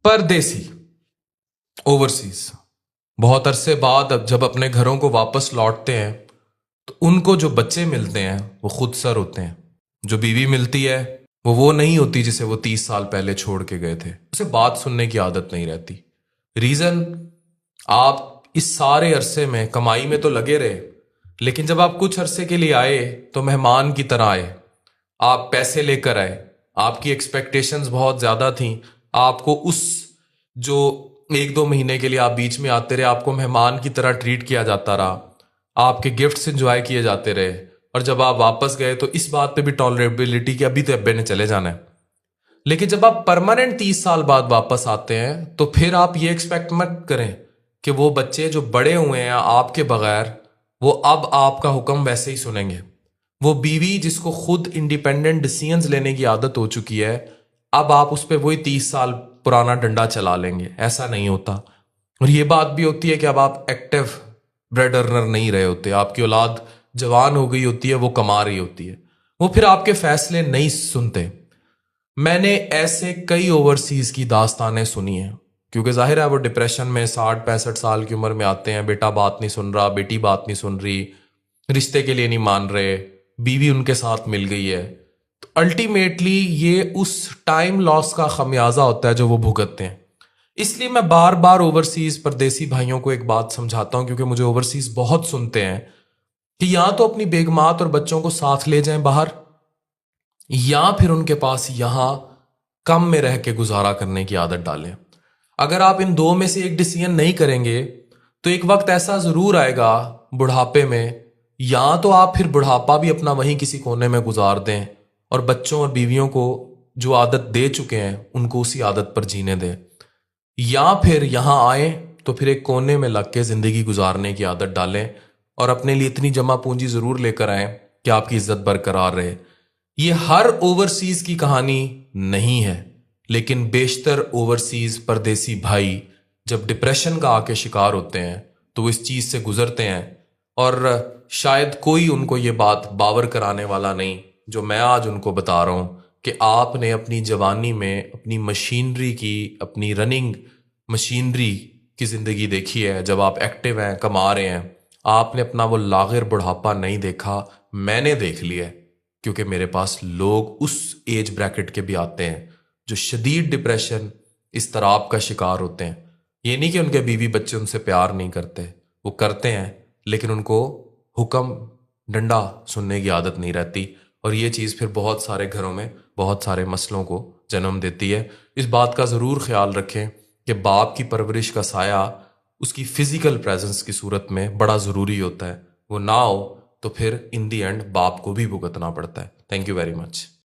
परदेसी, ओवरसीज, बहुत अरसे बाद अब जब अपने घरों को वापस लौटते हैं तो उनको जो बच्चे मिलते हैं वो खुद सर होते हैं। जो बीवी मिलती है वो नहीं होती जिसे वो 30 साल पहले छोड़ के गए थे। उसे बात सुनने की आदत नहीं रहती। रीजन, आप इस सारे अरसे में कमाई में तो लगे रहे, लेकिन जब आप कुछ अरसे के लिए आए तो मेहमान की तरह आए। आप पैसे लेकर आए, आपकी एक्सपेक्टेशंस बहुत ज्यादा थी। आपको उस जो 1-2 महीने के लिए आप बीच में आते रहे, आपको मेहमान की तरह ट्रीट किया जाता रहा, आपके गिफ्ट्स एंजॉय किए जाते रहे। और जब आप वापस गए तो इस बात पे भी टॉलरेबिलिटी कि अभी तो अब्बे ने चले जाना है। लेकिन जब आप परमानेंट 30 साल बाद वापस आते हैं तो फिर आप ये एक्सपेक्ट मत करें कि वो बच्चे जो बड़े हुए हैं आपके बगैर, वो अब आपका हुक्म वैसे ही सुनेंगे। वो बीवी जिसको खुद इंडिपेंडेंट डिसीजंस लेने की आदत हो चुकी है, अब आप उस पर वही 30 साल पुराना डंडा चला लेंगे। ऐसा नहीं होता। और ये बात भी होती है कि अब आप एक्टिव ब्रेड अर्नर नहीं रहे होते। आपकी औलाद जवान हो गई होती है, वो कमा रही होती है, वो फिर आपके फैसले नहीं सुनते। मैंने ऐसे कई ओवरसीज की दास्तानें सुनी हैं, क्योंकि जाहिर है वो डिप्रेशन में 60-65 साल की उम्र में आते हैं। बेटा बात नहीं सुन रहा, बेटी बात नहीं सुन रही, रिश्ते के लिए नहीं मान रहे, बीवी उनके साथ मिल गई है। तो अल्टीमेटली ये उस टाइम लॉस का खमियाजा होता है जो वो भुगतते हैं। इसलिए मैं बार बार ओवरसीज परदेसी भाइयों को एक बात समझाता हूं, क्योंकि मुझे ओवरसीज बहुत सुनते हैं कि या तो अपनी बेगमात और बच्चों को साथ ले जाएं बाहर, या फिर उनके पास यहां कम में रह के गुजारा करने की आदत डालें। अगर आप इन दो में से एक डिसीजन नहीं करेंगे तो एक वक्त ऐसा जरूर आएगा बुढ़ापे में, या तो आप फिर बुढ़ापा भी अपना वहीं किसी कोने में गुजार दें और बच्चों और बीवियों को जो आदत दे चुके हैं उनको उसी आदत पर जीने दें, या फिर यहां आए तो फिर एक कोने में लग के जिंदगी गुजारने की आदत डालें और अपने लिए इतनी जमा पूंजी जरूर लेकर आए कि आपकी इज्जत बरकरार रहे। ये हर ओवरसीज की कहानी नहीं है, लेकिन बेशतर ओवरसीज परदेसी भाई जब डिप्रेशन का आके शिकार होते हैं तो वो इस चीज से गुजरते हैं। और शायद कोई उनको ये बात बावर कराने वाला नहीं जो मैं आज उनको बता रहा हूं कि आपने अपनी जवानी में अपनी मशीनरी की, अपनी रनिंग मशीनरी की जिंदगी देखी है। जब आप एक्टिव हैं, कमा रहे हैं, आपने अपना वो लागिर बुढ़ापा नहीं देखा। मैंने देख लिया, क्योंकि मेरे पास लोग उस एज ब्रैकेट के भी आते हैं जो शदीद डिप्रेशन, इस्तराब का शिकार होते हैं। ये नहीं कि उनके बीवी बच्चे उनसे प्यार नहीं करते, वो करते हैं, लेकिन उनको हुक्म डंडा सुनने की आदत नहीं रहती। और ये चीज़ फिर बहुत सारे घरों में बहुत सारे मसलों को जन्म देती है। इस बात का ज़रूर ख्याल रखें कि बाप की परवरिश का साया उसकी फिजिकल प्रेजेंस की सूरत में बड़ा ज़रूरी होता है। वो ना हो तो फिर इन दी एंड बाप को भी भुगतना पड़ता है। Thank you very much.